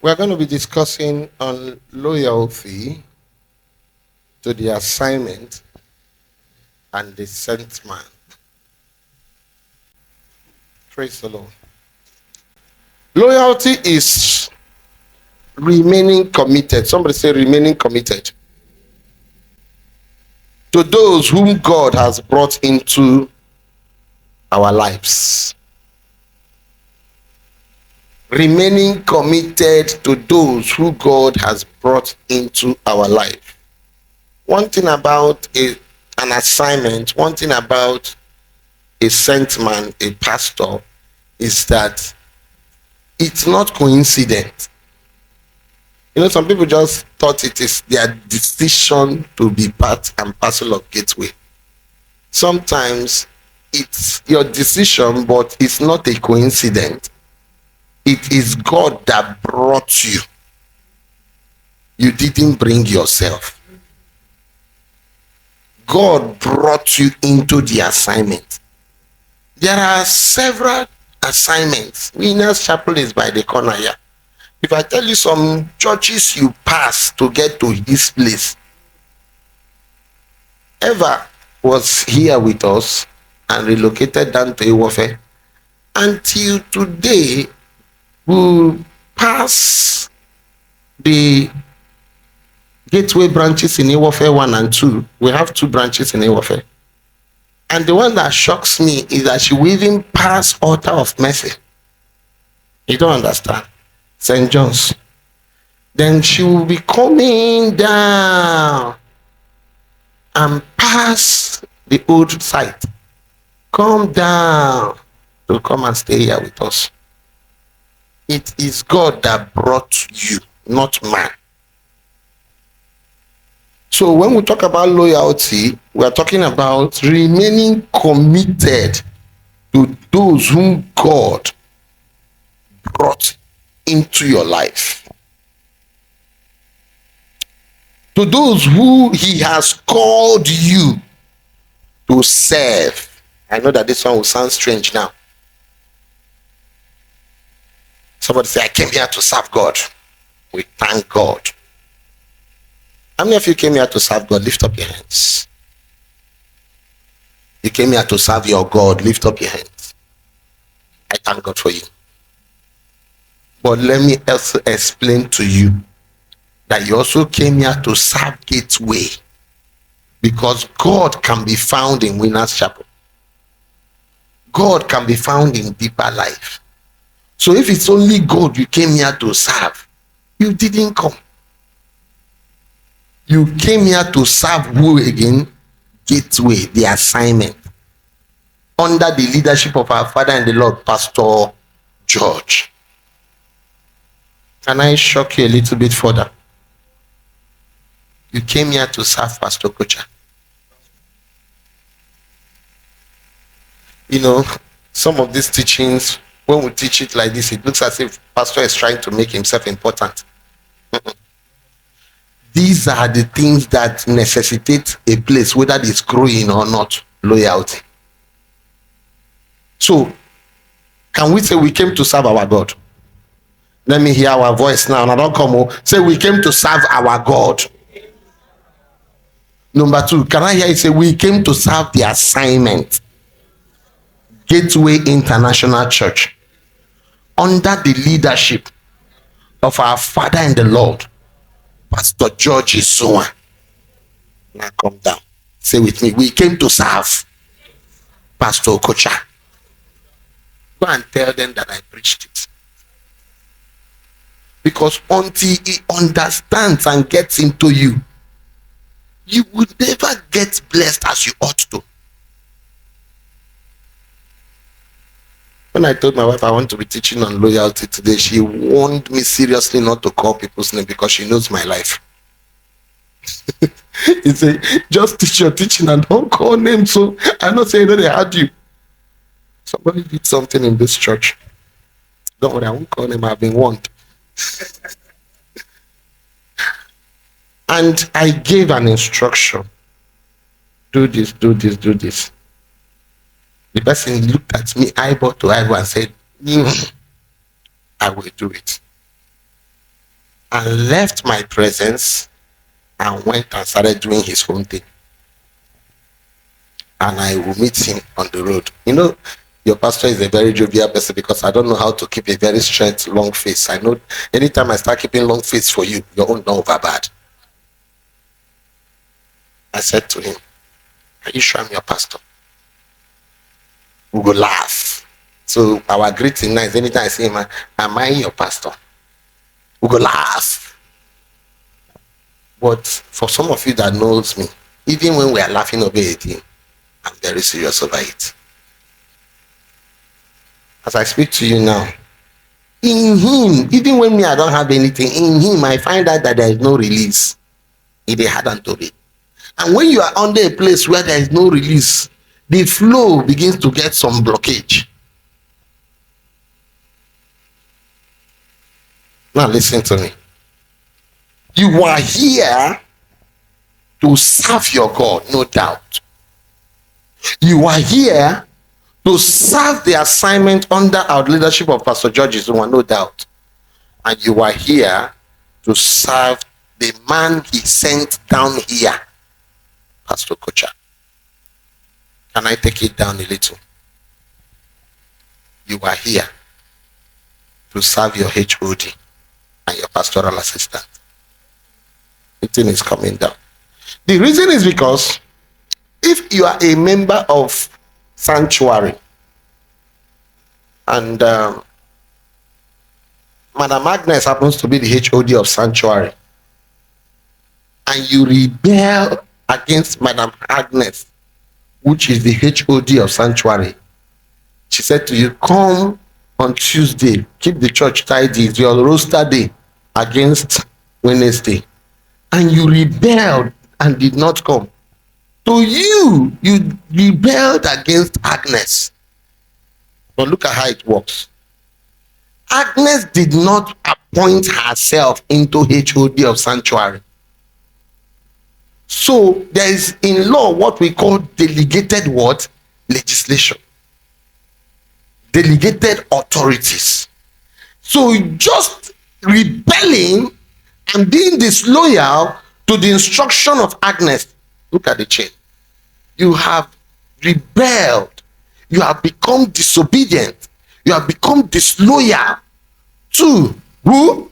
We're going to be discussing on loyalty to the assignment and the sent man. Praise the Lord. Loyalty is remaining committed. Somebody say remaining committed to those whom God has brought into our lives. Remaining committed to those who God has brought into our life. One thing about an assignment, one thing about a sent man, a pastor, is that it's not coincident. You know, some people just thought it is their decision to be part and parcel of Gateway. Sometimes it's your decision, but it's not a coincidence. It is God that brought you. You didn't bring yourself. God brought you into the assignment. There are several assignments. Winners Chapel is by the corner here. If I tell you some churches you pass to get to this place, Eva was here with us and relocated down to Iwofe. Until today, we pass the Gateway branches in Iwofe 1 and 2. We have 2 branches in Iwofe. And the one that shocks me is that she will even pass Altar of Mercy. You don't understand. St. John's. Then she will be coming down and pass the old site. Come down to come and stay here with us. It is God that brought you, not man. So when we talk about loyalty, we are talking about remaining committed to those whom God brought into your life. To those who he has called you to serve. I know that this one will sound strange now. Somebody say, I came here to serve God. We thank God. How many of you came here to serve God? Lift up your hands. You came here to serve your God. Lift up your hands. I thank God for you. But let me also explain to you that you also came here to serve Gateway, because God can be found in Winners Chapel. God can be found in Deeper Life. So if it's only God you came here to serve, you didn't come. You came here to serve who again? Gateway, the assignment. Under the leadership of our Father in the Lord, Pastor George. Can I shock you a little bit further? You came here to serve Pastor Kocha. You know, some of these teachings, when we teach it like this, it looks as if Pastor is trying to make himself important. These are the things that necessitate a place, whether it's growing or not, loyalty. So, can we say we came to serve our God? Let me hear our voice now. Now don't come. Say we came to serve our God. Number 2, can I hear you say we came to serve the assignment? Gateway International Church. Under the leadership of our Father in the Lord, Pastor George Isoa. Now come down. Say with me, we came to serve Pastor Kocha. Go and tell them that I preached it. Because until he understands and gets into you, you would never get blessed as you ought to. When I told my wife I want to be teaching on loyalty today, she warned me seriously not to call people's name because she knows my life. He said, just teach your teaching and don't call names. So I'm not saying that they had you. Somebody did something in this church. Don't worry, I won't call them. I've been warned. And I gave an instruction. Do this, do this, do this. The person looked at me eyeball to eyeball and said, I will do it. and left my presence and went and started doing his own thing. And I will meet him on the road. You know, your pastor is a very jovial person because I don't know how to keep a very straight, long face. I know anytime I start keeping long face for you, your own not over bad. I said to him, are you sure I'm your pastor? We will laugh. So our greeting now is anytime I see him, am I your pastor? We will laugh. But for some of you that knows me, even when we are laughing over it, I'm very serious over it. As I speak to you now, in him, even when me I don't have anything, in him I find out that there is no release. It is hard to be. And when you are under a place where there is no release, the flow begins to get some blockage. Now listen to me. You are here to serve your God, no doubt. You are here to serve the assignment under our leadership of Pastor George Izunwa, no doubt. And you are here to serve the man he sent down here, Pastor Kocha. Can I take it down a little? You are here to serve your HOD and your pastoral assistant. The thing is coming down. The reason is because if you are a member of Sanctuary and Madam Agnes happens to be the HOD of Sanctuary, and you rebel against Madam Agnes, which is the HOD of Sanctuary, she said to you, come on Tuesday, keep the church tidy, it's your roster day against Wednesday, and you rebelled and did not come. To you, you rebelled against Agnes. But look at how it works. Agnes did not appoint herself into HOD of Sanctuary. So there is in law what we call delegated what? Legislation. Delegated authorities. So just rebelling and being disloyal to the instruction of Agnes. Look at the chain. You have rebelled. You have become disobedient. You have become disloyal to who?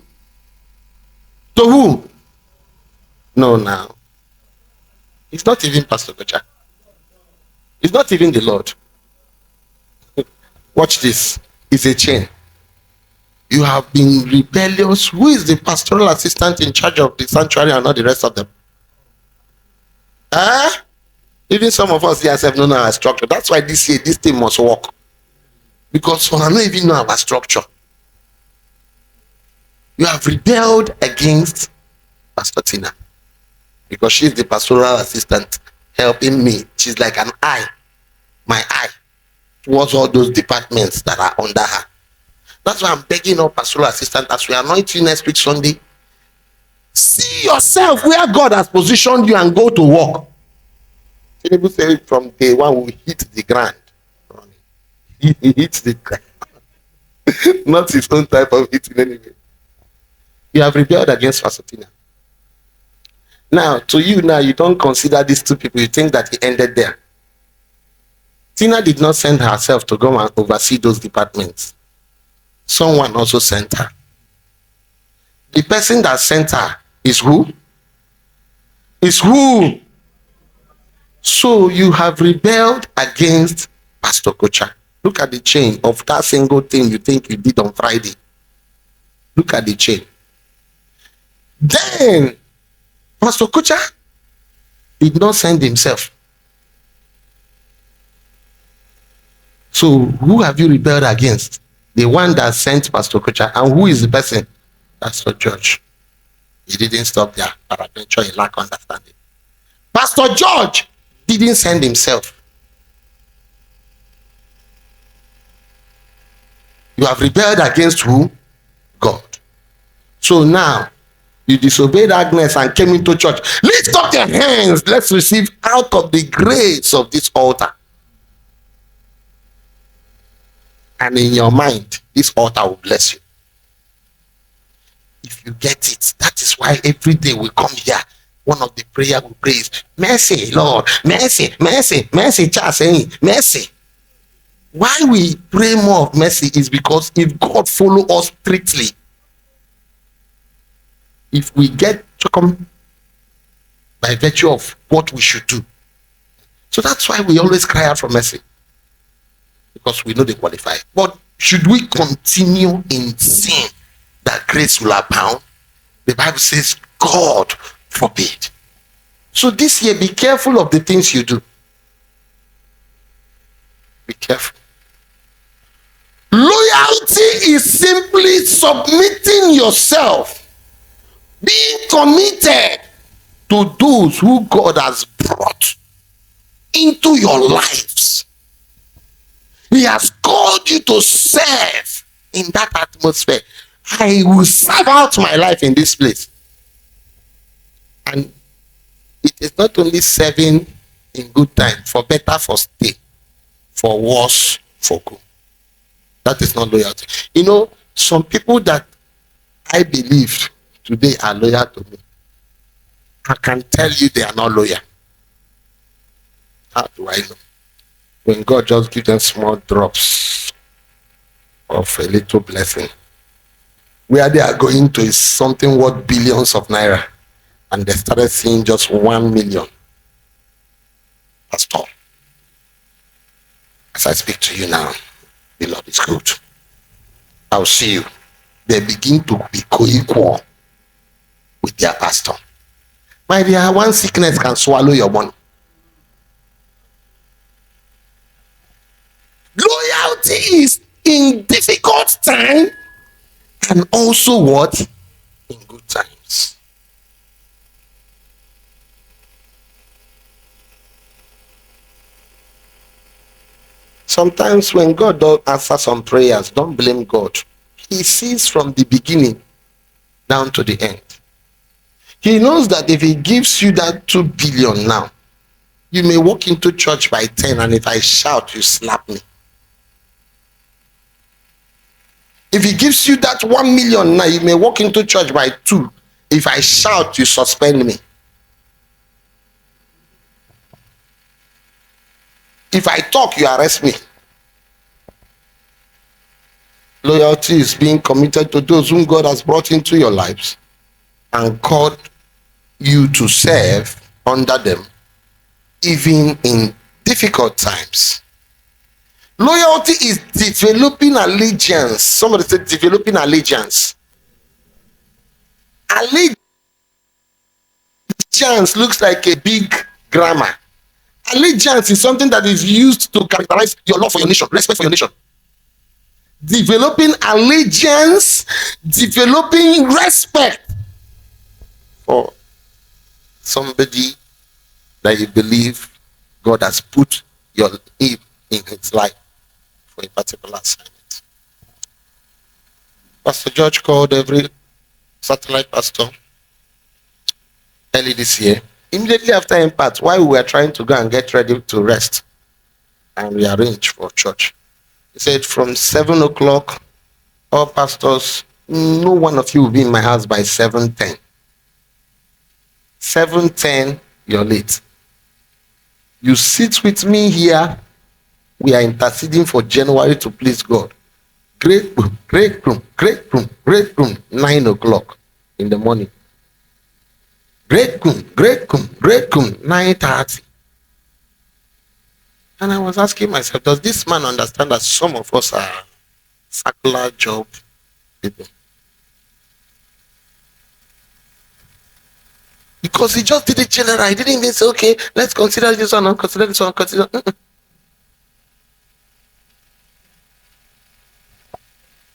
To who? No, now. It's not even Pastor Kocha. It's not even the Lord. Watch this. It's a chain. You have been rebellious. Who is the pastoral assistant in charge of the sanctuary and not the rest of them? Even some of us here have known our structure. That's why this year this thing must work. Because I don't even know our structure. You have rebelled against Pastor Tina. Because she's the pastoral assistant helping me. She's like an eye, my eye, towards all those departments that are under her. That's why I'm begging our pastoral assistant, as we anoint you next week Sunday, see yourself where God has positioned you and go to work. Tinubu said from day one we hit the ground. He hits the ground. Not his own type of hitting anyway. You have rebelled against Pastor Tina. Now, to you now, you don't consider these two people. You think that he ended there. Tina did not send herself to go and oversee those departments. Someone also sent her. The person that sent her is who? Is who? So you have rebelled against Pastor Kocha. Look at the chain of that single thing you think you did on Friday. Look at the chain. Then Pastor Kocha did not send himself. So who have you rebelled against? The one that sent Pastor Kocha. And who is the person? Pastor George. He didn't stop there. Peradventure, he lack understanding. Pastor George didn't send himself. You have rebelled against who? God. So now you disobeyed Agnes and came into church. Lift up your hands. Let's receive out of the grace of this altar. And in your mind, this altar will bless you. If you get it, why every day we come here, one of the prayer we pray is mercy, Lord, mercy, mercy, mercy, just saying mercy. Why we pray more of mercy is because if God follow us strictly, if we get to come by virtue of what we should do. So that's why we always cry out for mercy, because we know they qualify. But should we continue in sin that grace will abound? The Bible says, God forbid. So this year, be careful of the things you do. Be careful. Loyalty is simply submitting yourself, being committed to those who God has brought into your lives. He has called you to serve in that atmosphere. I will serve out my life in this place. And it is not only serving in good time, for better, for stay, for worse, for good. That is not loyalty. You know, some people that I believe today are loyal to me, I can tell you they are not loyal. How do I know? When God just gives them small drops of a little blessing, where they are going to is something worth billions of naira, and they started seeing just 1 million. That's all. As I speak to you now, the Lord is good. I'll see you. They begin to be co-equal with their pastor. My dear, one sickness can swallow your money. Loyalty is in difficult time and also what? In good times. Sometimes when God don't answer some prayers, don't blame God. He sees from the beginning down to the end. He knows that if he gives you that 2 billion now, you may walk into church by 10, and if I shout, you slap me. If he gives you that 1 million now, you may walk into church by 2. If I shout, you suspend me. If I talk, you arrest me. Loyalty is being committed to those whom God has brought into your lives and called you to serve under them, even in difficult times. Loyalty is developing allegiance. Somebody said developing allegiance. Allegiance looks like a big grammar. Allegiance is something that is used to characterize your love for your nation, respect for your nation. Developing allegiance, developing respect for somebody that you believe God has put your in his life for a particular assignment. Pastor George called every satellite pastor early this year, immediately after Impact, while we were trying to go and get ready to rest and we arranged for church. He said, from 7 o'clock, all pastors, no one of you will be in my house by 7:10. 7:10, you're late. You sit with me here. We are interceding for January to please God. Great room, great room, great room, great room. 9 o'clock in the morning. Great room, great room, great room. 9:30. And I was asking myself, does this man understand that some of us are circular job people? Because he just did it general. He didn't even say, okay, let's consider this one, consider this one, consider.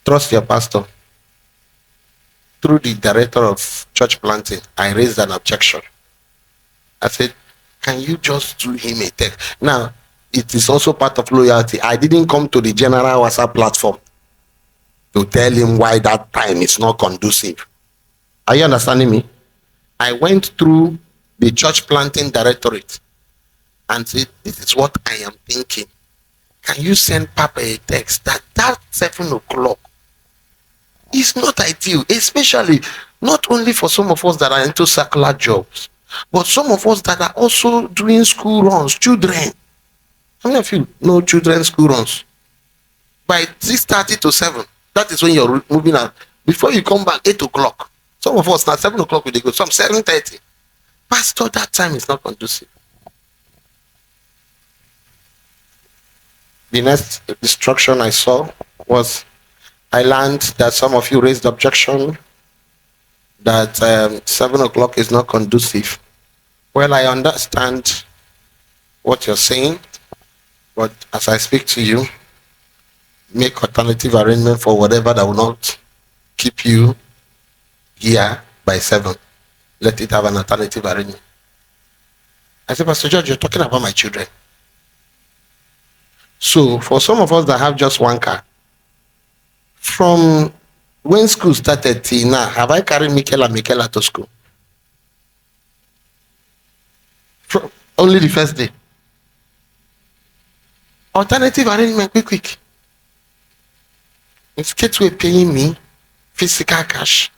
Trust your pastor. Through the director of church planting, I raised an objection. I said, can you just do him a text? Now, it is also part of loyalty. I didn't come to the general WhatsApp platform to tell him why that time is not conducive. Are you understanding me? I went through the church planting directorate and said, this is what I am thinking. Can you send Papa a text that 7 o'clock is not ideal, especially Not only for some of us that are into secular jobs, but some of us that are also doing school runs, children. How many of you know children school runs? By 6:30 to 7, that is when you're moving out. Before you come back, 8 o'clock. Some of us now 7 o'clock we dey go, some 7:30. Pastor, that time is not conducive. The next instruction I saw was, I learned that some of you raised objection that 7 o'clock is not conducive. Well, I understand what you're saying, but as I speak to you, make alternative arrangement for whatever that will not keep you here by 7. Let it have an alternative arrangement. I said, Pastor George, you're talking about my children. So for some of us that have just one car, from when school started till now, have I carried Michael and Michaela to school? From only the first day. Alternative arrangement, quick. It's Gateway paying me physical cash,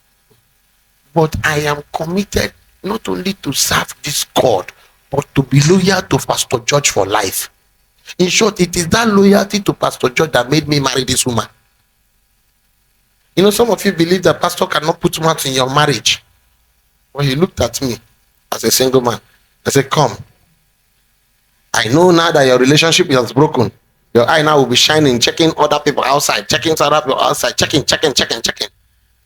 but I am committed not only to serve this God, but to be loyal to Pastor George for life. In short, it is that loyalty to Pastor George that made me marry this woman. You know, some of you believe that pastor cannot put mouth in your marriage. Well, he looked at me as a single man. I said, come. I know now that your relationship is broken. Your eye now will be shining, checking other people outside, checking other people outside, checking.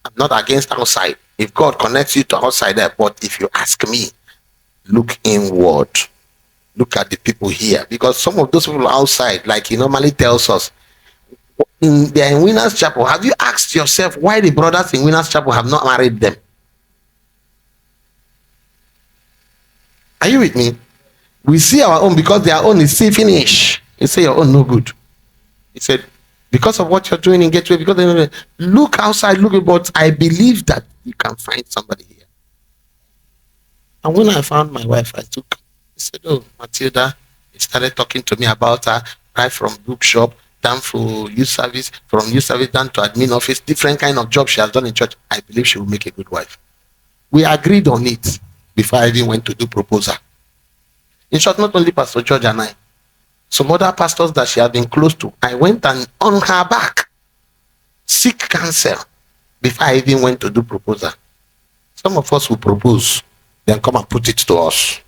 I'm not against outside. If God connects you to outside there, but if you ask me, look inward. Look at the people here. Because some of those people outside, like he normally tells us, they're in Winners Chapel. Have you asked yourself why the brothers in Winners Chapel have not married them? Are you with me? We see our own because their own is see finish. You say your own no good. He said, because of what you're doing in Gateway, because they look outside, look, but I believe that you can find somebody here. And when I found my wife, I said, oh, Matilda, he started talking to me about her, right from bookshop down for youth service, from youth service down to admin office, different kind of job she has done in church. I believe she will make a good wife. We agreed on it before I even went to do proposal. In short, not only Pastor George and I, some other pastors that she had been close to, I went and on her back seek counsel before I even went to do proposal. Some of us will propose, then come and put it to us.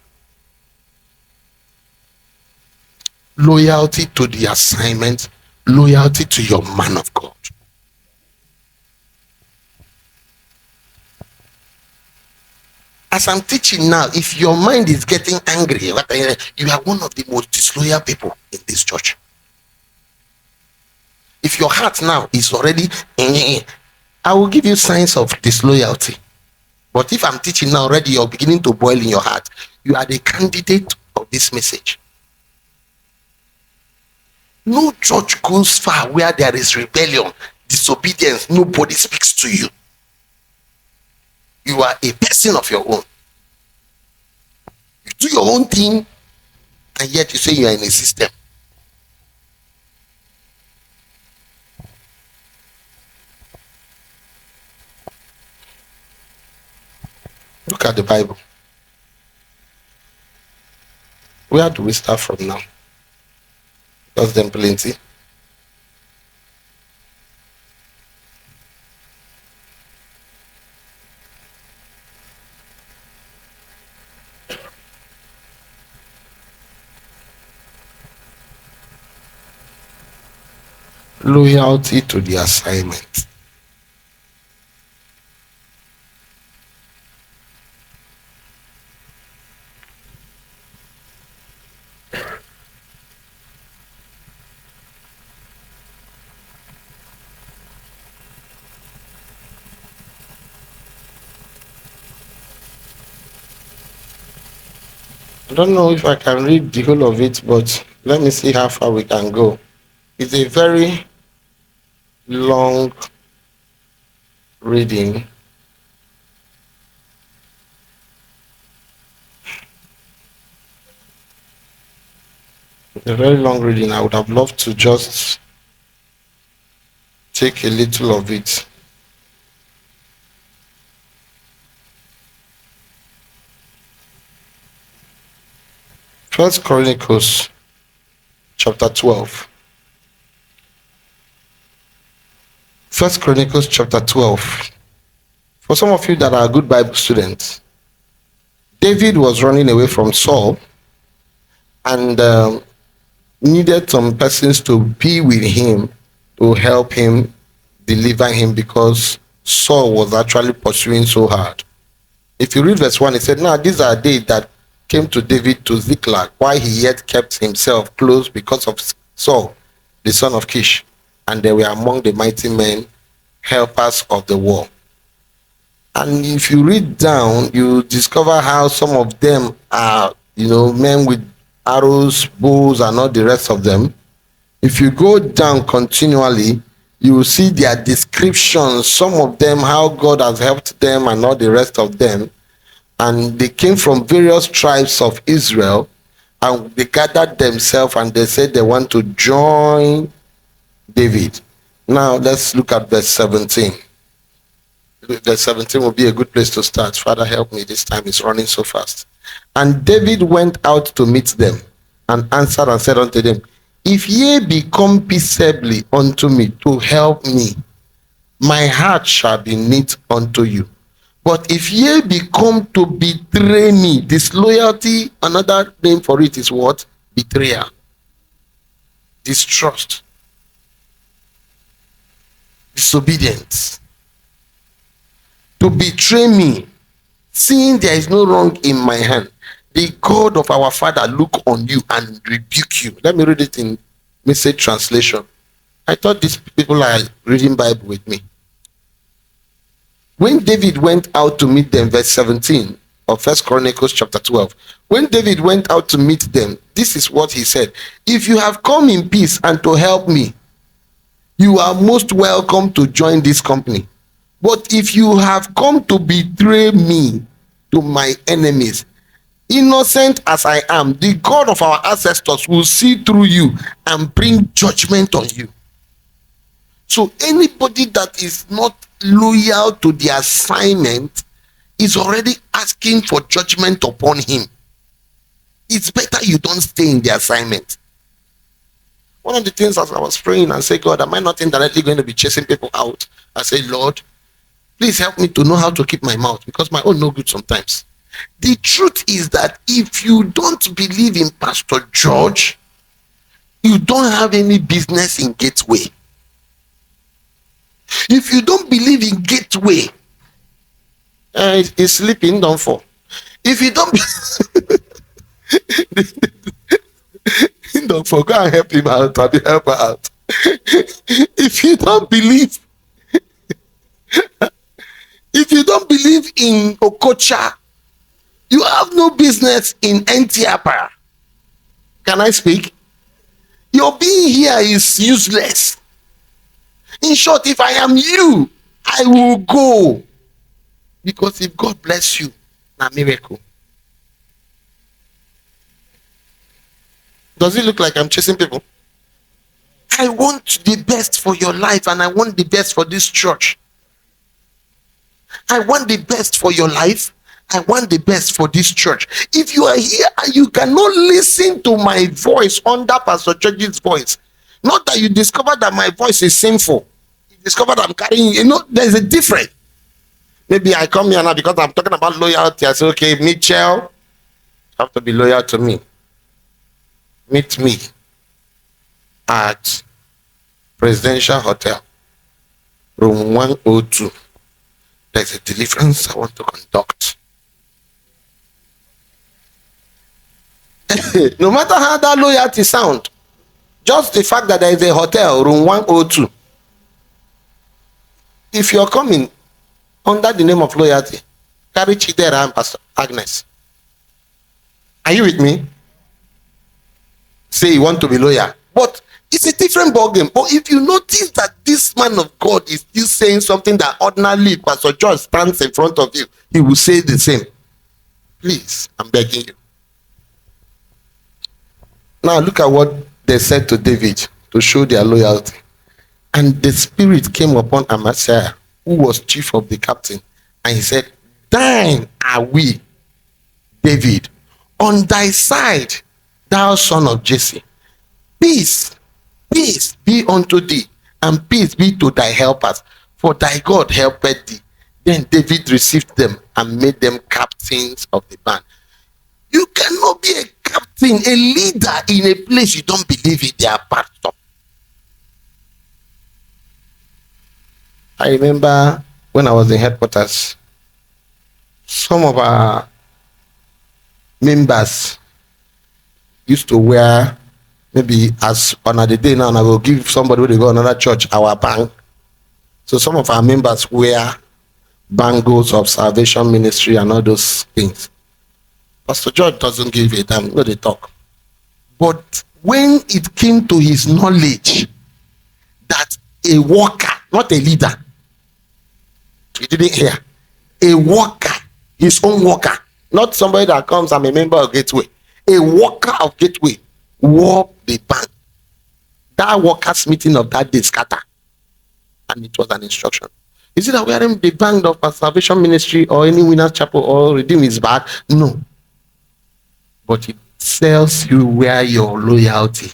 Loyalty to the assignment, loyalty to your man of God. As I'm teaching now, if your mind is getting angry, you are one of the most disloyal people in this church. If your heart now is already, I will give you signs of disloyalty. But if I'm teaching now already, you're beginning to boil in your heart, you are the candidate of this message. No church goes far where there is rebellion, disobedience, nobody speaks to you. You are a person of your own. You do your own thing, and yet you say you are in a system. Look at the Bible. Where do we start from now? Because them plenty. Loyalty to the assignment. I don't know if I can read the whole of it, but let me see how far we can go. It's a very long reading. A very long reading. I would have loved to just take a little of it. First Chronicles chapter 12. First Chronicles chapter 12. For some of you that are good Bible students, David was running away from Saul and needed some persons to be with him to help him deliver him because Saul was actually pursuing so hard. If you read verse 1, it said, now these are they that came to David to Ziklag, while he yet kept himself close because of Saul, the son of Kish, and they were among the mighty men, helpers of the war. And if you read down, you discover how some of them are, men with arrows, bows, and all the rest of them. If you go down continually, you will see their descriptions, some of them, how God has helped them, and all the rest of them. And they came from various tribes of Israel, and they gathered themselves and they said they want to join David. Now let's look at verse 17. Verse 17 will be a good place to start. Father, help me, this time is running so fast. And David went out to meet them and answered and said unto them, if ye be come peaceably unto me to help me, my heart shall be knit unto you. But if ye be come to betray me, disloyalty, another name for it is what? Betrayal. Distrust. Disobedience. To betray me, seeing there is no wrong in my hand, the God of our father look on you and rebuke you. Let me read it in Message translation. I thought these people are reading Bible with me. When David went out to meet them, verse 17 of First Chronicles chapter 12. When David went out to meet them, this is what he said. If you have come in peace and to help me, you are most welcome to join this company. But if you have come to betray me to my enemies, innocent as I am, the God of our ancestors will see through you and bring judgment on you. So anybody that is not loyal to the assignment is already asking for judgment upon him. It's better you don't stay in the assignment. One of the things as I was praying and say, God, am I not indirectly going to be chasing people out? I say, Lord, please help me to know how to keep my mouth, because my own no good sometimes. The truth is that if you don't believe in Pastor George, you don't have any business in Gateway. If you don't believe in Gateway, he's sleeping, don't fall. If you don't don't fall, go and help him out, or help her out. If you don't believe, if you don't believe in Okocha, you have no business in Entiapa. Can I speak? Your being here is useless. In short, if I am you, I will go. Because if God bless you, a miracle. Does it look like I'm chasing people? I want the best for your life, and I want the best for this church. I want the best for your life. I want the best for this church. If you are here and you cannot listen to my voice under Pastor George's voice, not that you discover that my voice is sinful, you discover that I'm carrying, there's a difference. Maybe I come here now because I'm talking about loyalty. I say, okay, Mitchell, you have to be loyal to me. Meet me at Presidential Hotel, room 102. There's a deliverance I want to conduct. No matter how that loyalty sound, just the fact that there is a hotel, room 102. If you're coming under the name of loyalty, carry Chidera and Pastor Agnes. Are you with me? Say you want to be loyal, but it's a different ballgame. But if you notice that this man of God is still saying something that ordinarily Pastor George stands in front of you, he will say the same. Please, I'm begging you. Now look at what they said to David to show their loyalty. And the spirit came upon Amasiah, who was chief of the captain, and he said, thine are we, David, on thy side thou son of Jesse, peace, peace be unto thee, and peace be to thy helpers, for thy God helpeth thee. Then David received them and made them captains of the band. You cannot be a captain, a leader in a place you don't believe in their pastor. I remember when I was in headquarters, some of our members used to wear, maybe as on the day now, and I will give somebody who they go another church our bank. So some of our members wear bangles of Salvation Ministry and all those things. Pastor George doesn't give a damn, no, they talk. But when it came to his knowledge that a worker, not a leader, he didn't hear, a worker, his own worker, not somebody that comes, I'm a member of Gateway, a worker of Gateway wore the band. That workers' meeting of that day scatter, and it was an instruction. Is it that wearing the band of a Salvation Ministry or any Winners Chapel or Redeem is bad? No. But it tells you where your loyalty.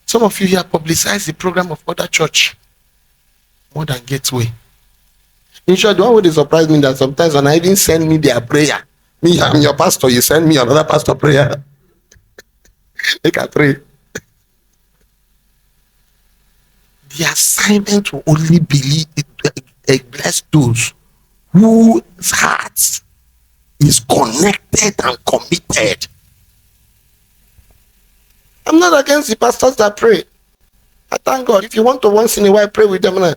Some of you here publicize the program of other church more than Gateway. In short, the one would surprise me that sometimes when I even send me their prayer, me, I'm your pastor, you send me another pastor prayer. They can pray. The assignment will only bless those whose hearts is connected and committed. I'm not against the pastors that pray. I thank God. If you want to once in a while pray with them,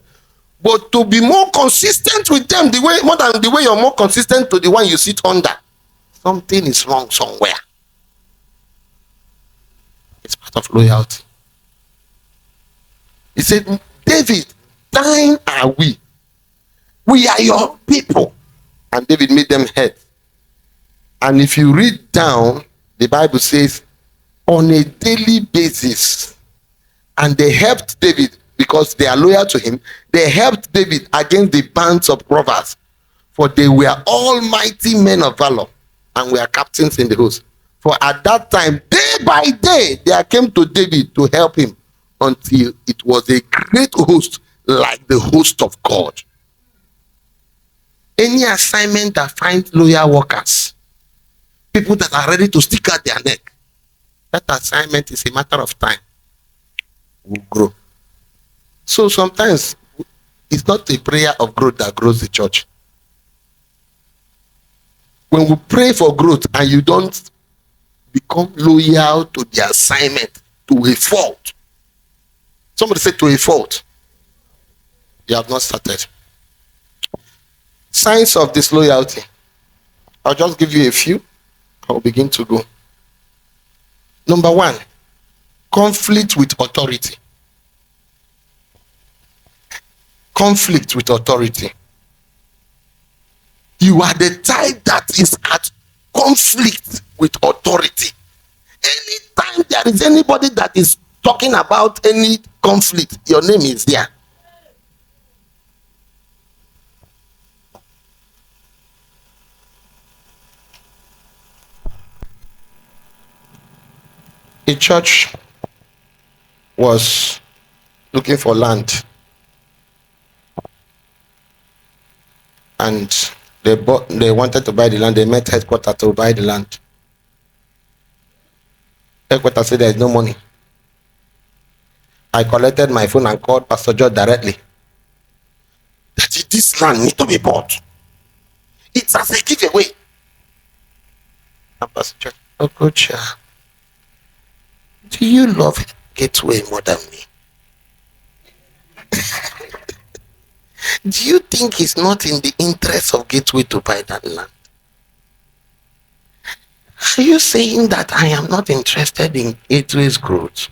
but to be more consistent with them, the way more than the way you're more consistent to the one you sit under, something is wrong somewhere. It's part of loyalty. He said, David, thine are we. We are your people. And David made them heads. And if you read down, the Bible says, on a daily basis, and they helped David because they are loyal to him. They helped David against the bands of robbers, for they were almighty men of valor and were captains in the host. For at that time, day by day, there came to David to help him until it was a great host like the host of God. Any assignment that finds loyal workers, people that are ready to stick out their neck, that assignment is a matter of time, will grow. So sometimes it's not a prayer of growth that grows the church. When we pray for growth and you don't become loyal to the assignment, to a fault. Somebody said to a fault. You have not started. Signs of disloyalty. I'll just give you a few. I'll begin to go. Number one, conflict with authority. Conflict with authority. You are the type that is at conflict with authority. Anytime there is anybody that is talking about any conflict, your name is there. A church was looking for land, and they wanted to buy the land. They met headquarters to buy the land. Headquarters said there is no money. I collected my phone and called Pastor George directly. That this land needs to be bought. It's as a giveaway. And Pastor George, oh coach, do you love Gateway more than me? Do you think it's not in the interest of Gateway to buy that land? Are you saying that I am not interested in Gateway's growth?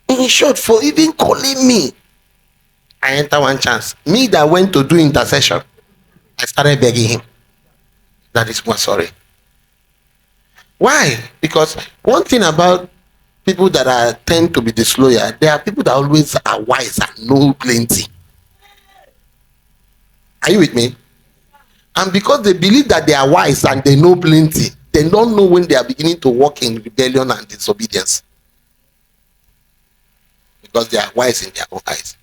In short, for even calling me, I enter one chance. Me that went to do intercession, I started begging him. That is more sorry. Why? Because one thing about people that tend to be disloyal, there are people that always are wise and know plenty. Are you with me? And because they believe that they are wise and they know plenty, they don't know when they are beginning to walk in rebellion and disobedience. Because they are wise in their own eyes.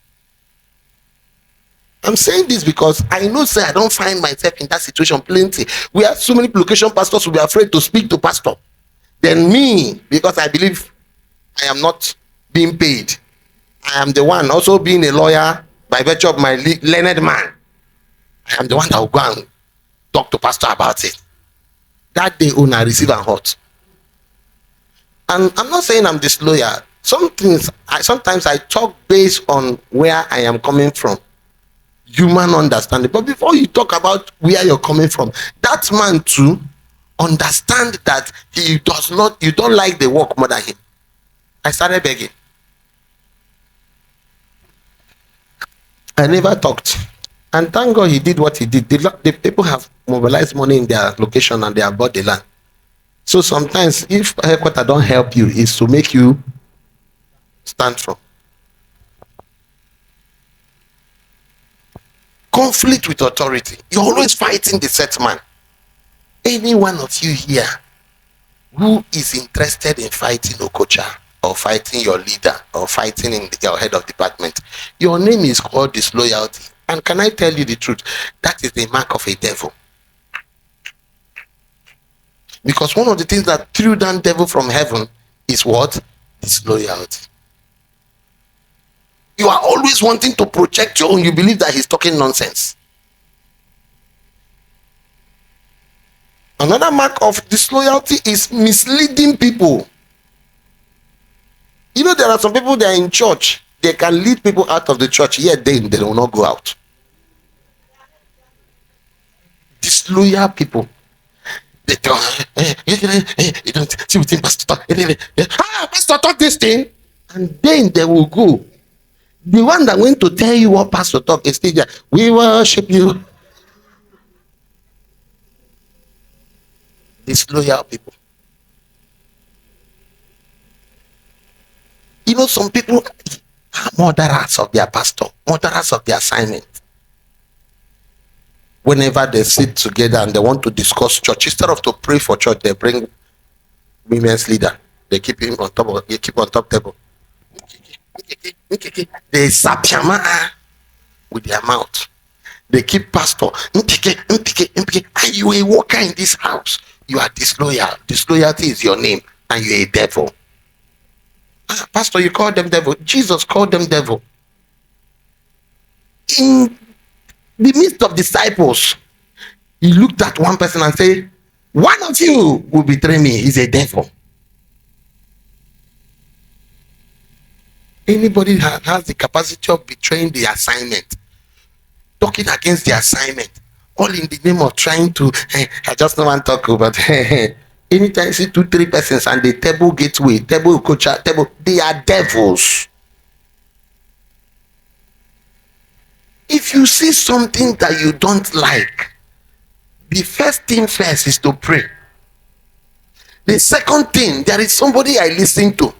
I'm saying this because I know, say, I don't find myself in that situation plenty. We have so many location pastors who be afraid to speak to pastor. Then me, because I believe I am not being paid. I am the one also being a lawyer by virtue of my learned man. I am the one that will go and talk to pastor about it. That day when I receive and hurt. And I'm not saying I'm disloyal. Sometimes I talk based on where I am coming from. Human understanding. But before you talk about where you're coming from, that man too understand that you don't like the work more than him. I started begging. I never talked. And thank God he did what he did. The people have mobilized money in their location and they have bought the land. So sometimes if headquarters don't help you, is to make you stand firm. Conflict with authority. You're always fighting the set man. Any one of you here who is interested in fighting Okocha or fighting your leader or fighting in your head of department, your name is called disloyalty. And can I tell you the truth? That is the mark of a devil. Because one of the things that threw down devil from heaven is what? Disloyalty. You are always wanting to project your own. You believe that he's talking nonsense. Another mark of disloyalty is misleading people. You know, there are some people that are in church. They can lead people out of the church, yet they will not go out. Disloyal people. They don't, you don't see what pastor talk. Pastor talk this thing, and then they will go. The one that went to tell you what pastor talk is still there. We worship you. Disloyal people. You know, some people are murderers of their pastor, murderers of their assignment. Whenever they sit together and they want to discuss church, instead of to pray for church, they bring women's leader. They keep him on top table. They sapyama with their mouth. They keep pastor. And you a worker in this house. You are disloyal. Disloyalty is your name, and you're a devil. Pastor, you call them devil. Jesus called them devil. In the midst of disciples, he looked at one person and said, one of you will betray me. He's a devil. Anybody has the capacity of betraying the assignment, talking against the assignment, all in the name of trying to, I just don't want to talk about, anytime you see 2-3 persons and the table gateway, table coach, table, they are devils. If you see something that you don't like, the first thing first is to pray. The second thing, there is somebody I listen to.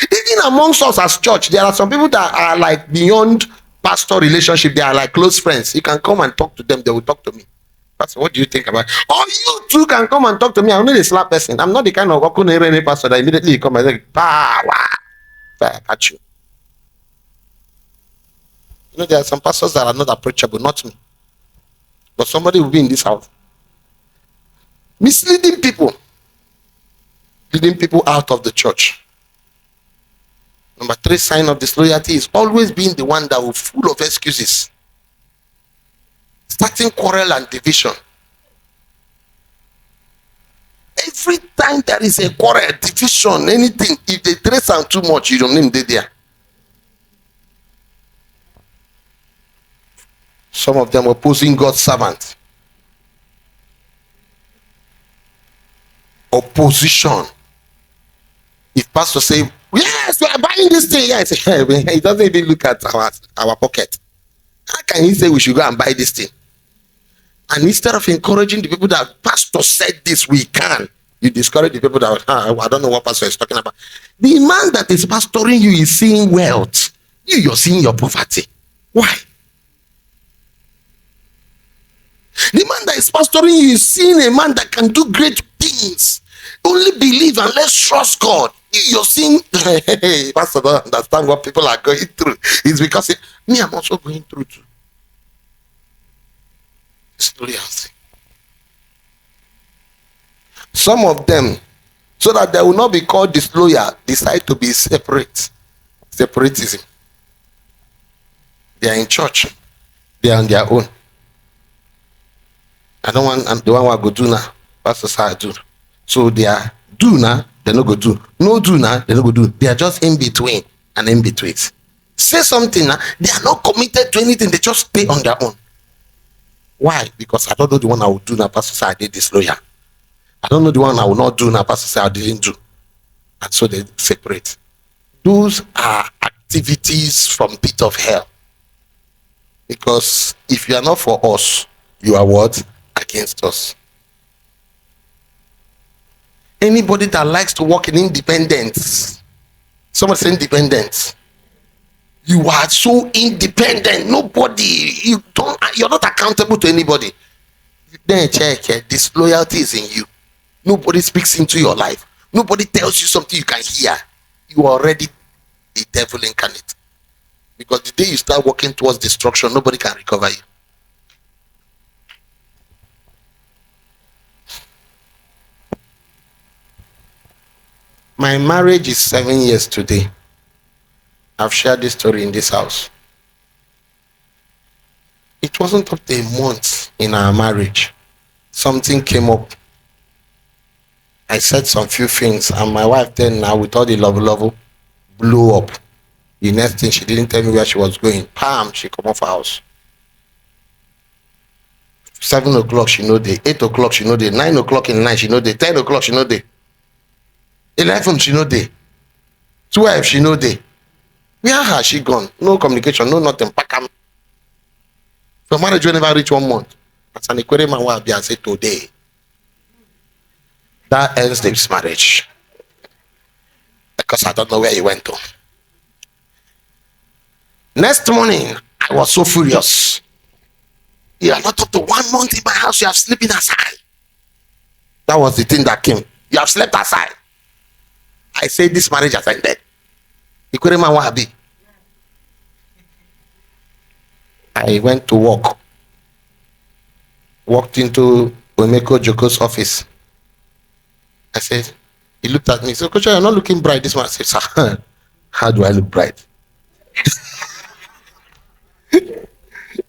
Even amongst us as church, there are some people that are like beyond pastor relationship. They are like close friends. You can come and talk to them. They will talk to me. Pastor, what do you think about it? Or you too can come and talk to me. I'm not a slap person. I'm not the kind of pastor that immediately come and say, power. I catch you. You know, there are some pastors that are not approachable, not me. But somebody will be in this house. Misleading people. Leading people out of the church. Number 3 sign of disloyalty is always being the one that will full of excuses. Starting quarrel and division. Every time there is a quarrel, division, anything, if they trace on too much, you don't name they there. Some of them opposing God's servant. Opposition. If pastor say, yes, we are buying this thing, yes, he doesn't even look at our pocket. How can he say we should go and buy this thing? And instead of encouraging the people that pastor said this, we can, you discourage the people that I don't know what pastor is talking about. The man that is pastoring you is seeing wealth. You're seeing your poverty. Why? The man that pastoring you is seeing a man that can do great things. Only believe and let's trust God. You're seeing, hey, Pastor, don't understand what people are going through. It's because me, I'm also going through too. Slowly, some of them, so that they will not be called disloyal, decide to be separate. Separatism. They are in church. They are on their own. I don't want, I'm the one who go do now. Pastor how I do. So they are do now, they no go do. No do now, they no go do. They are just in between and in between. Say something now, they are not committed to anything, they just stay on their own. Why? Because I don't know the one I will do now. Pastor I did disloyal. I don't know the one I will not do now. Pastor I didn't do. And so they separate. Those are activities from pit of hell. Because if you are not for us, you are what? Against us. Anybody that likes to walk in independence, someone say independence. You are so independent. Nobody, you're not accountable to anybody. Then check, disloyalty is in you. Nobody speaks into your life. Nobody tells you something you can hear. You are already a devil incarnate. Because the day you start walking towards destruction, nobody can recover you. My marriage is 7 years today. I've shared this story in this house. It wasn't up to a month in our marriage. Something came up. I said some few things, and my wife then, now with all the love, blew up. The next thing, she didn't tell me where she was going. Pam, she come off her house. 7 o'clock, she know day. 8 o'clock, she know day. 9 o'clock in the night, she know day. 10 o'clock, she know day. 11, she know day. 12, she know day. Where has she gone? No communication, no nothing. Pakam. So marriage will never reach 1 month. As an equerry man will be and say today. That ends this marriage. Because I don't know where he went to. Next morning, I was so furious. You are not up to 1 month in my house, you have sleeping aside. That was the thing that came. You have slept aside. I say this marriage has ended. I went to work. Walked into Omeko Joko's office. I said, he looked at me, he said, Coach, you're not looking bright this morning. I said, sir, how do I look bright?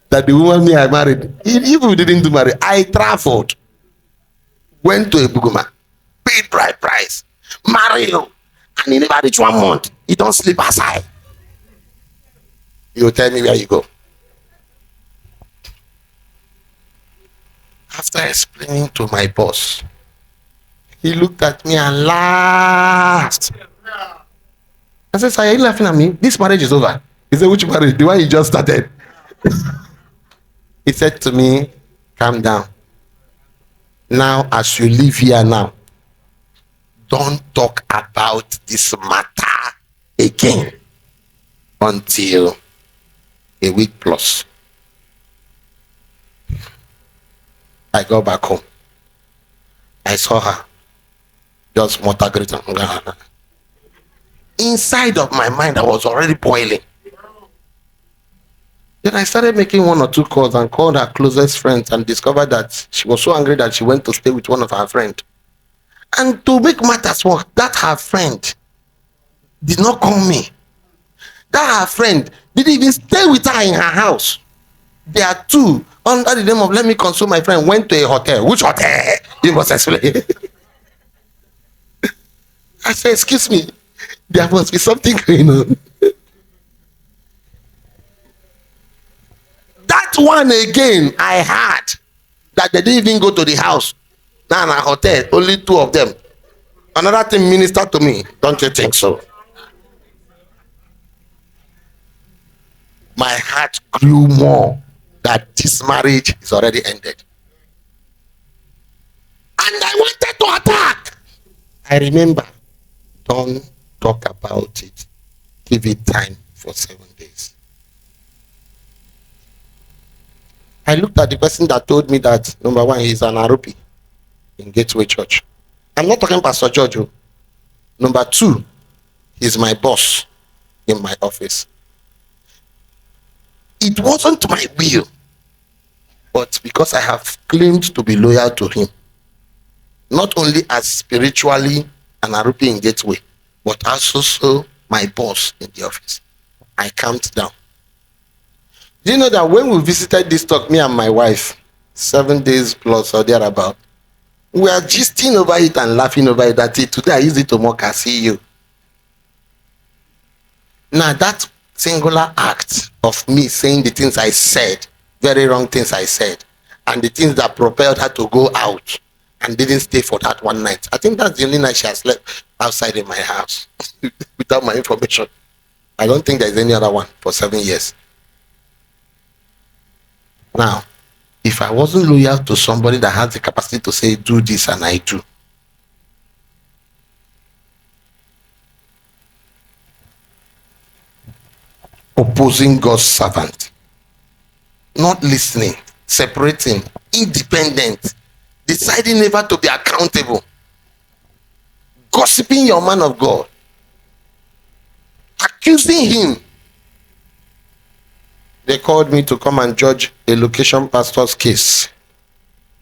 That the woman me I married, even we didn't do marry, I traveled, went to a Buguma, paid bride price, marry you, and he never reached 1 month. He don't sleep aside. You tell me where you go. After explaining to my boss, he looked at me and laughed. I said, sir, are you laughing at me? This marriage is over. He said, which marriage? The one you just started. He said to me, calm down. Now, as you live here now, don't talk about this matter again until a week plus. I go back home. I saw her. Just great. Inside of my mind, I was already boiling. Then I started making 1 or 2 calls and called her closest friends and discovered that she was so angry that she went to stay with one of her friends. And to make matters worse, that her friend did not call me. That her friend didn't even stay with her in her house. There are 2 under the name of let me console my friend went to a hotel. Which hotel? You must explain. I said, excuse me, there must be something going on. That one again, I heard that they didn't even go to the house. Now in a hotel, only 2 of them. Another thing ministered to me. Don't you think so? My heart grew more that this marriage is already ended. And I wanted to attack. I remember, don't talk about it. Give it time for 7 days. I looked at the person that told me that, number one, he's an ROP in Gateway Church. I'm not talking Pastor George. Number two, he's my boss in my office. It wasn't my will, but because I have claimed to be loyal to him, not only as spiritually an ROP in Gateway, but also my boss in the office, I calmed down. Do you know that when we visited this talk, me and my wife, 7 days plus or thereabout, we are gisting over it and laughing over it. That today I use it to mock, I see you. Now that singular act of me saying the things I said, very wrong things I said, and the things that propelled her to go out and didn't stay for that one night, I think that's the only night she has slept outside in my house without my information. I don't think there's any other one for 7 years. Now, if I wasn't loyal to somebody that has the capacity to say, do this, and I do, opposing God's servant, not listening, separating, independent, deciding never to be accountable, gossiping your man of God, accusing him. They called me to come and judge a location pastor's case.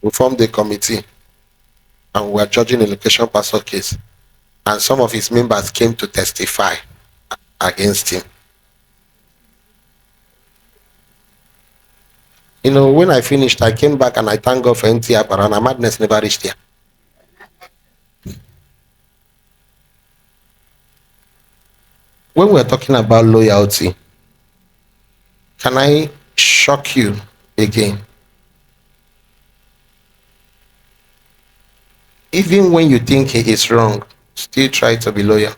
We formed a committee and we were judging a location pastor case, and some of his members came to testify against him. You know, when I finished, I came back and I thank God for NTR, but my madness never reached there. When we're talking about loyalty, can I shock you again? Even when you think he is wrong, still try to be loyal.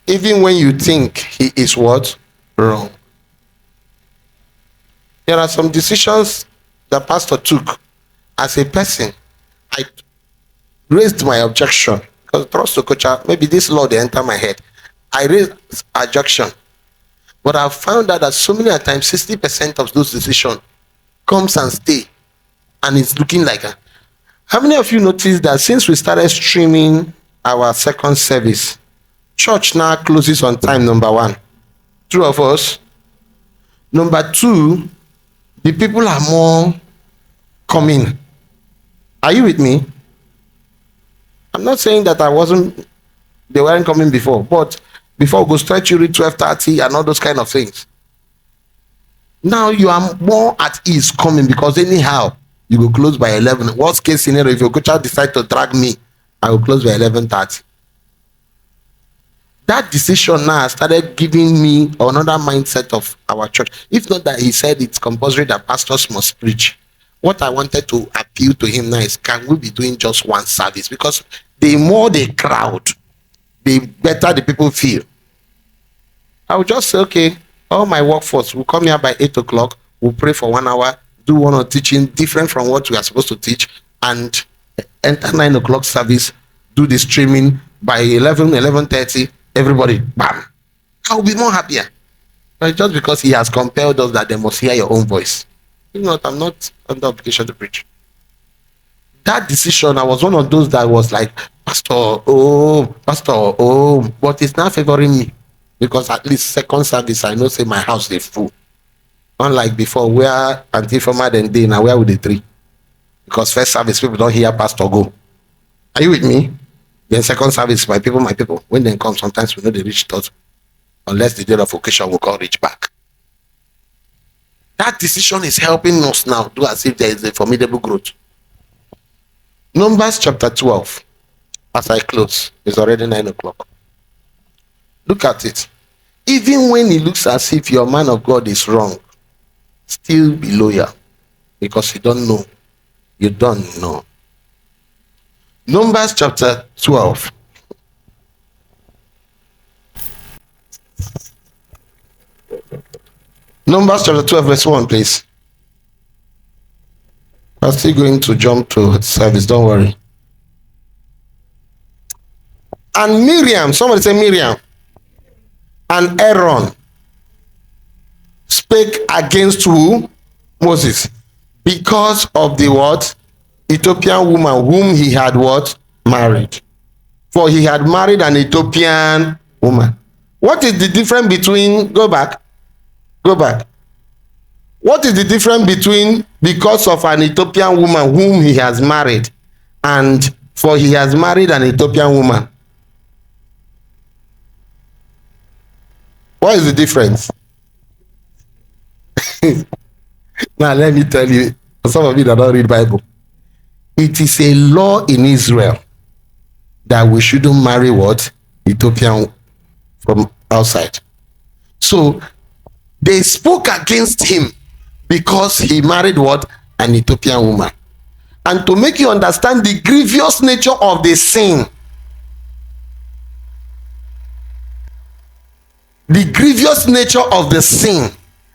Even when you think he is what? Wrong. There are some decisions the pastor took as a person. I raised my objection because trust to coach, maybe this law they enter my head. I raised objection, but I found out that so many times 60% of those decisions comes and stay, and it's looking like a. How many of you noticed that since we started streaming our second service, church now closes on time? Number one, true of us. Number two, the people are more coming. Are you with me? I'm not saying that they weren't coming before, but before we go stretch you read 12:30 and all those kind of things. Now you are more at ease coming because anyhow you will close by 11. Worst case scenario, if your coach decide to drag me, I will close by 11:30. That decision now started giving me another mindset of our church. If not that he said it's compulsory that pastors must preach. What I wanted to appeal to him now is, can we be doing just one service? Because the more the crowd, the better the people feel. I would just say, okay, all my workforce will come here by 8 o'clock, we'll pray for 1 hour, do one on teaching different from what we are supposed to teach, and enter 9 o'clock service, do the streaming by 11:30, everybody, bam. I'll be more happier. But just because he has compelled us that they must hear your own voice. If not, I'm not under obligation to preach. That decision, I was one of those that was like, Pastor, but it's not favoring me. Because at least second service, I know say my house is full. Unlike before, where anti-former then day, now where would the three? Because first service, people don't hear pastor go. Are you with me? Then second service, my people, when they come, sometimes we know they reach thought. Unless the day of occasion will call reach back. That decision is helping us now do as if there is a formidable growth. Numbers chapter 12, as I close, it's already 9 o'clock. Look at it. Even when it looks as if your man of God is wrong, still be loyal, because you don't know. You don't know. Numbers chapter 12. Numbers chapter 12, verse 1, please. I'm still going to jump to service, don't worry. And Miriam, somebody say Miriam, and Aaron spake against who? Moses. Because of the what? Ethiopian woman whom he had what? Married. For he had married an Ethiopian woman. What is the difference between, go back. What is the difference between because of an Ethiopian woman whom he has married and for he has married an Ethiopian woman? What is the difference? Now let me tell you, some of you that don't read Bible, it is a law in Israel that we shouldn't marry what? Ethiopian from outside. So they spoke against him because he married what? An Ethiopian woman. And to make you understand the grievous nature of the sin, the grievous nature of the sin,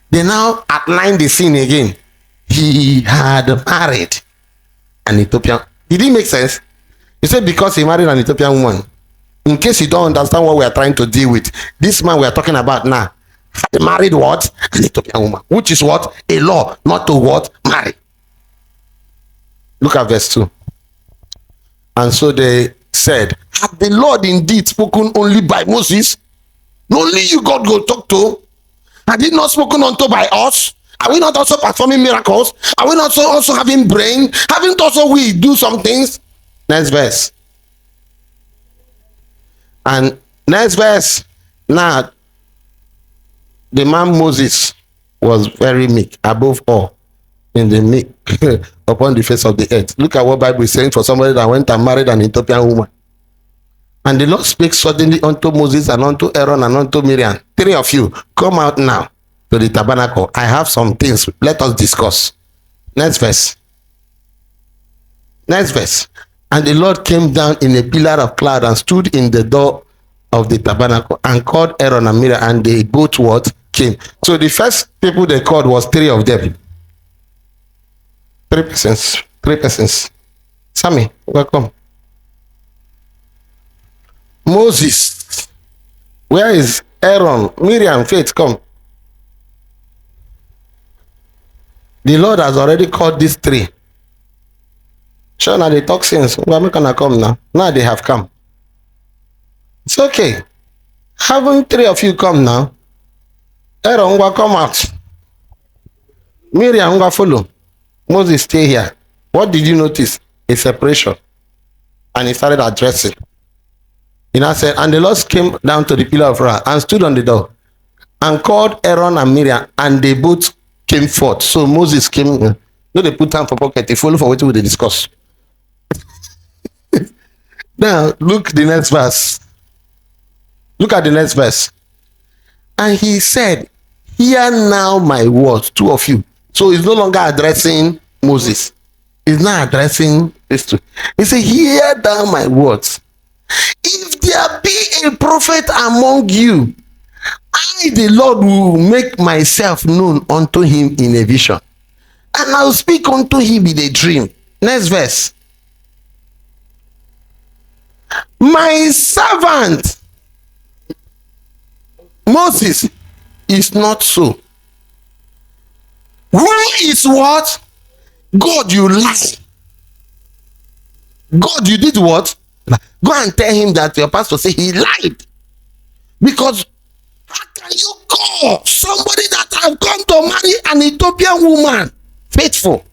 they now outline the sin again. He had married an Ethiopian. Did it make sense? He said because he married an Ethiopian woman. In case you don't understand what we are trying to deal with, this man we are talking about now had married what? An Ethiopian woman, which is what? A law not to what? Marry. Look at verse 2. And so they said, have the Lord indeed spoken only by Moses? Only you God go talk to? Had he not spoken unto by us? Are we not also performing miracles? Are we not also having brain? Haven't also we do some things? Next verse. And next verse. Now, the man Moses was very meek, above all, in the meek upon the face of the earth. Look at what Bible is saying for somebody that went and married an Ethiopian woman. And the Lord spake suddenly unto Moses and unto Aaron and unto Miriam. 3 of you, come out now to the tabernacle. I have some things. Let us discuss. Next verse. Next verse. And the Lord came down in a pillar of cloud and stood in the door of the tabernacle and called Aaron and Miriam, and they both what? Came. So the first people they called was 3 of them. 3 persons. 3 persons. Sammy, welcome. Moses. Where is Aaron? Miriam, Faith, come. The Lord has already called these 3. Sure, now they talk since. We're not gonna come now. Now they have come. It's okay. Haven't 3 of you come now? Aaron, will come out. Miriam, will follow. Moses, stay here. What did you notice? A separation. And he started addressing. He now said, and the Lord came down to the pillar of fire and stood on the door and called Aaron and Miriam, and they both came forth. So Moses came. No, they put time for pocket. They follow for what we discuss. Now, look the next verse. Look at the next verse. And he said, hear now my words, 2 of you. So he's no longer addressing Moses. He's not addressing this 2. He said, hear thou my words. If there be a prophet among you, I, the Lord, will make myself known unto him in a vision, and I will speak unto him in a dream. Next verse. My servant Moses is not so. Who is what? God, you lie. God, you did what? Go and tell him that your pastor say he lied. Because how can you call somebody that have come to marry an Ethiopian woman faithful?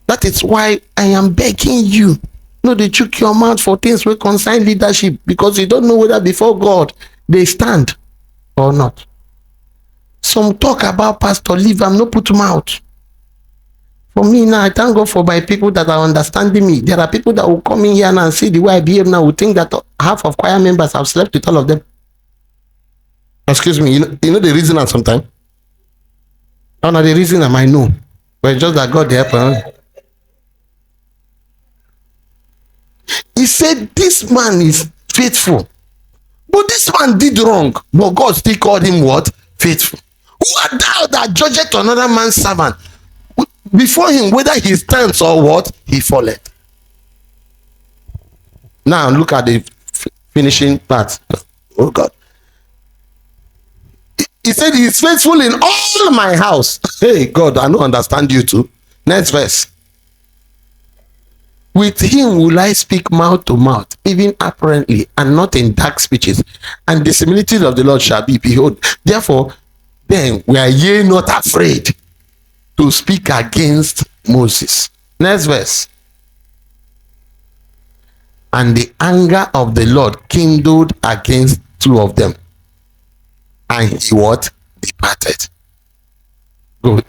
That is why I am begging you. No, they choke your mouth for things we concern leadership, because you don't know whether before God they stand or not. Some talk about pastor, leave them, no put mouth. For me now, I thank God for my people that are understanding me. There are people that will come in here now and see the way I behave now, will think that half of choir members have slept with all of them. Excuse me, you know the reason and sometimes? Oh, no, the reason I might know. But just that God help. He said, this man is faithful. But this man did wrong. But God still called him what? Faithful. Who art thou that judgest another man's servant? Before him, whether he stands or what, he falleth. Now look at the finishing part. Oh God. He said he is faithful in all my house. Hey, God, I don't understand you too. Next verse. With him will I speak mouth to mouth, even apparently, and not in dark speeches. And the similitude of the Lord shall be, behold. Therefore, then were ye not afraid to speak against Moses. Next verse. And the anger of the Lord kindled against two of them, and he what? Departed. Good.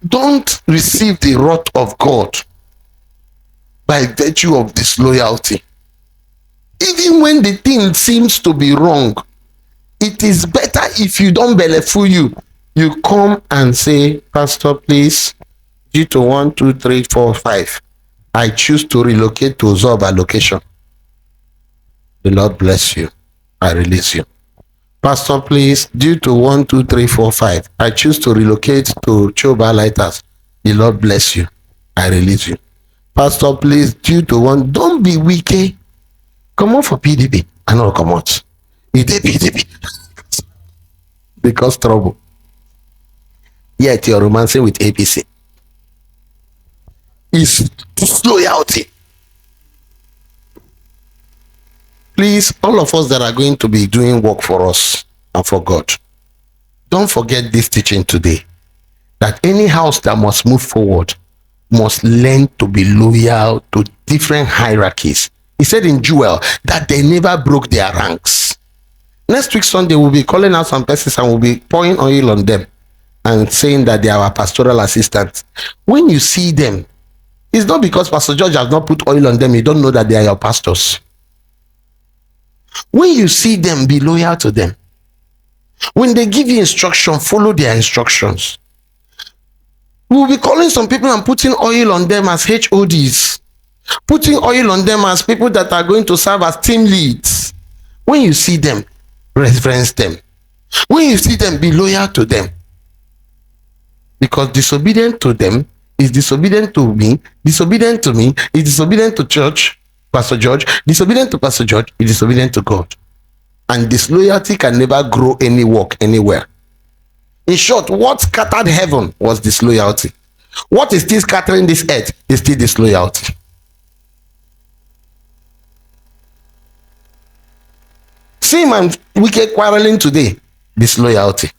Don't receive the wrath of God by virtue of disloyalty. Even when the thing seems to be wrong, it is better if you don't belleful you come and say, Pastor, please, due to 1, 2, 3, 4, 5, I choose to relocate to Zoba location. The Lord bless you. I release you. Pastor, please, due to 1, 2, 3, 4, 5, I choose to relocate to Choba Lighthouse. The Lord bless you. I release you. Pastor, please, due to one, don't be wicked. Come on for PDP. I know, come on. It is PDP. Because trouble. Yet you're romancing with APC. It's disloyalty. Please, all of us that are going to be doing work for us and for God, don't forget this teaching today, that any house that must move forward must learn to be loyal to different hierarchies. He said in Joel that they never broke their ranks. Next week Sunday, we'll be calling out some persons and we'll be pouring oil on them and saying that they are our pastoral assistants. When you see them, it's not because Pastor George has not put oil on them, you don't know that they are your pastors. When you see them, be loyal to them. When they give you instruction, follow their instructions. We'll be calling some people and putting oil on them as HODs, putting oil on them as people that are going to serve as team leads. When you see them, reference them. When you see them, be loyal to them. Because disobedient to them is disobedient to me, disobedient to me is disobedient to church, Pastor George, disobedient to Pastor George is disobedient to God. And disloyalty can never grow any work anywhere. In short, what scattered heaven was disloyalty. What is still scattering this earth is still disloyalty. See man, wicked quarreling today, disloyalty.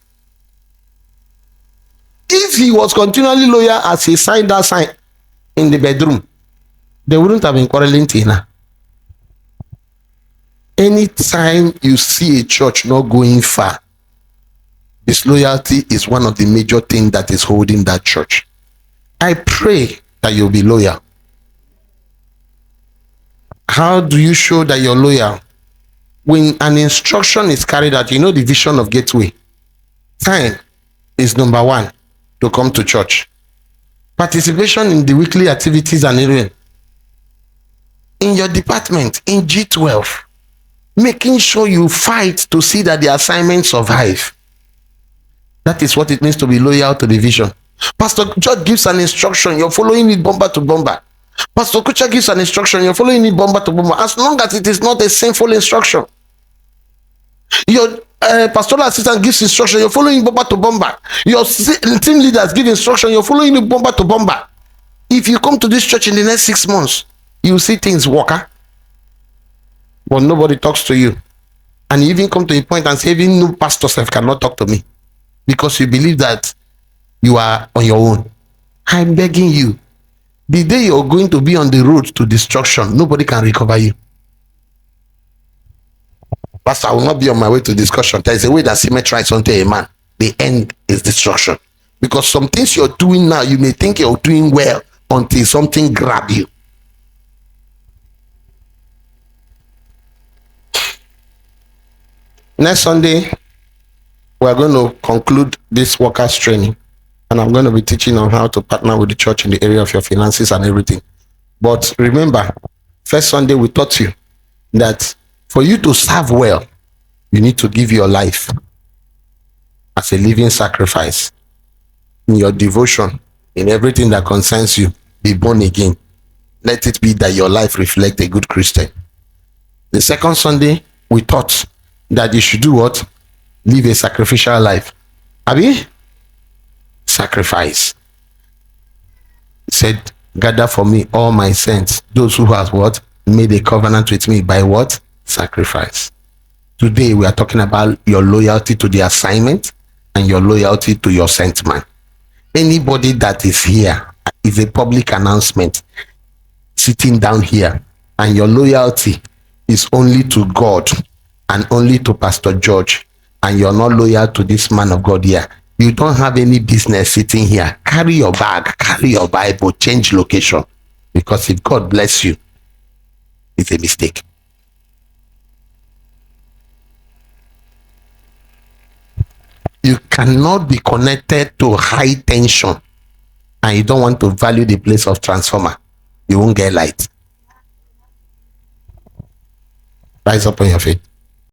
If he was continually loyal as he signed that sign in the bedroom, they wouldn't have been quarreling till now. Anytime you see a church not going far, disloyalty is one of the major things that is holding that church. I pray that you'll be loyal. How do you show that you're loyal? When an instruction is carried out, you know the vision of Gateway. Time is number one to come to church. Participation in the weekly activities and everything. In your department, in G12, making sure you fight to see that the assignment survive. That is what it means to be loyal to the vision. Pastor George gives an instruction, you're following it bomber to bomber. Pastor Kucha gives an instruction, you're following it bomber to bomber, as long as it is not a sinful instruction. Your pastoral assistant gives instruction, you're following bomber to bomber. Your team leaders give instruction, you're following it bomber to bomber. If you come to this church in the next 6 months, you see things work, but nobody talks to you. And you even come to a point and say, even no pastor self cannot talk to me, because you believe that you are on your own. I'm begging you, the day you're going to be on the road to destruction, nobody can recover you. Pastor, I will not be on my way to discussion. There is a way that symmetrizes unto a man. The end is destruction. Because some things you're doing now, you may think you're doing well until something grab you. Next Sunday, we're going to conclude this workers training, and I'm going to be teaching on how to partner with the church in the area of your finances and everything. But remember, first Sunday we taught you that for you to serve well, you need to give your life as a living sacrifice. In your devotion, in everything that concerns you, be born again. Let it be that your life reflects a good Christian. The second Sunday, we taught that you should do what? live a sacrificial life. Abi? Sacrifice. He said, gather for me all my saints, those who have what? Made a covenant with me by what? Sacrifice. Today we are talking about your loyalty to the assignment and your loyalty to your sent man. Anybody that is here is a public announcement, sitting down here, and your loyalty is only to God and only to Pastor George, and you're not loyal to this man of God here, you don't have any business sitting here. Carry your bag, carry your Bible, change location, because if God bless you, it's a mistake. You cannot be connected to high tension and you don't want to value the place of transformer. You won't get light. Rise up on your feet.